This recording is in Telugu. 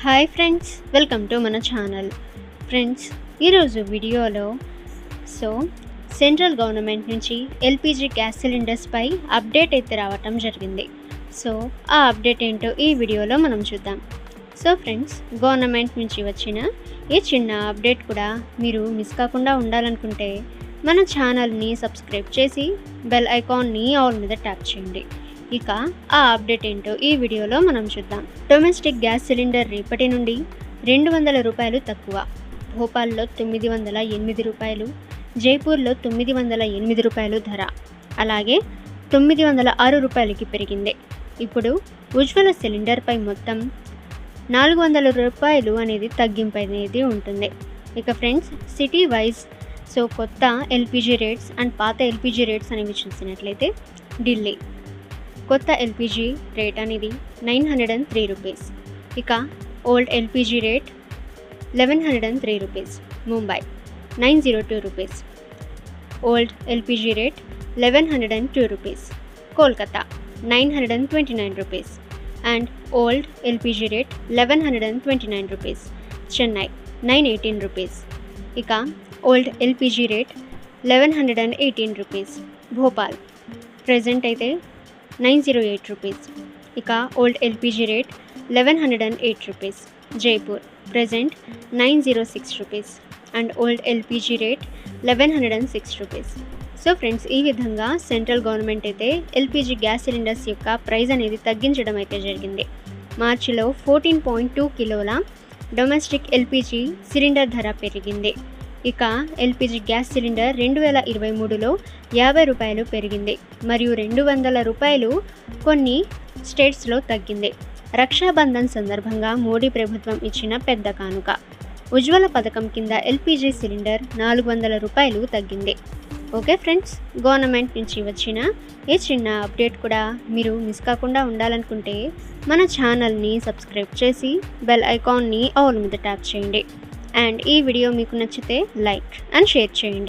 హాయ్ ఫ్రెండ్స్, వెల్కమ్ టు మన ఛానల్. ఫ్రెండ్స్, ఈరోజు వీడియోలో సెంట్రల్ గవర్నమెంట్ నుంచి ఎల్పిజి గ్యాస్ సిలిండర్స్పై అప్డేట్ అయితే రావటం జరిగింది. ఆ అప్డేట్ ఏంటో ఈ వీడియోలో మనం చూద్దాం. ఫ్రెండ్స్, గవర్నమెంట్ నుంచి వచ్చిన ఈ చిన్న అప్డేట్ కూడా మీరు మిస్ కాకుండా ఉండాలనుకుంటే మన ఛానల్ని సబ్స్క్రైబ్ చేసి బెల్ ఐకాన్ని ఆల్ మీద ట్యాప్ చేయండి. ఇక ఆ అప్డేట్ ఏంటో ఈ వీడియోలో మనం చూద్దాం. డొమెస్టిక్ గ్యాస్ సిలిండర్ రేపటి నుండి ₹200 తక్కువ. భోపాల్లో ₹908, జైపూర్లో ₹908 ధర, అలాగే ₹906కి పెరిగింది. ఇప్పుడు ఉజ్వల సిలిండర్పై మొత్తం ₹400 అనేది తగ్గింపు అనేది ఉంటుంది. ఇక ఫ్రెండ్స్, సిటీ వైజ్ కొత్త ఎల్పిజి రేట్స్ అండ్ పాత ఎల్పిజి రేట్స్ అనేవి చూసినట్లయితే, ఢిల్లీ కొత్త ఎల్పిజి రేట్ అనేది ₹903. ఇక old LPG rate ₹1103. Mumbai ₹902. Old LPG rate ₹1102. Kolkata ₹929 and old LPG rate ₹1129. Chennai ₹918. ఇక old LPG rate ₹1118. Bhopal present అయితే ₹908. ఇక old LPG rate ₹1108. Jaipur present ₹906 and old LPG rate ₹1106. Friends, ఈ విధంగా సెంట్రల్ గవర్నమెంట్ అయితే ఎల్పిజి గ్యాస్ సిలిండర్స్ యొక్క ప్రైస్ అనేది తగ్గించడం అయితే జరిగింది. మార్చిలో 14.2 కిలోల డొమెస్టిక్ ఎల్పిజి సిలిండర్ ధర పెరిగింది. ఇక ఎల్పిజి గ్యాస్ సిలిండర్ 2023లో ₹50 పెరిగింది మరియు ₹200 కొన్ని స్టేట్స్లో తగ్గింది. రక్షాబంధన్ సందర్భంగా మోడీ ప్రభుత్వం ఇచ్చిన పెద్ద కానుక. ఉజ్వల పథకం కింద ఎల్పిజి సిలిండర్ ₹400 తగ్గింది. ఓకే ఫ్రెండ్స్, గవర్నమెంట్ నుంచి వచ్చిన ఈ చిన్న అప్డేట్ కూడా మీరు మిస్ కాకుండా ఉండాలనుకుంటే మన ఛానల్ని సబ్స్క్రైబ్ చేసి బెల్ ఐకాన్ని ఆల్ మీద ట్యాప్ చేయండి. అండ్ ఈ వీడియో మీకు నచ్చితే లైక్ అండ్ షేర్ చేయండి.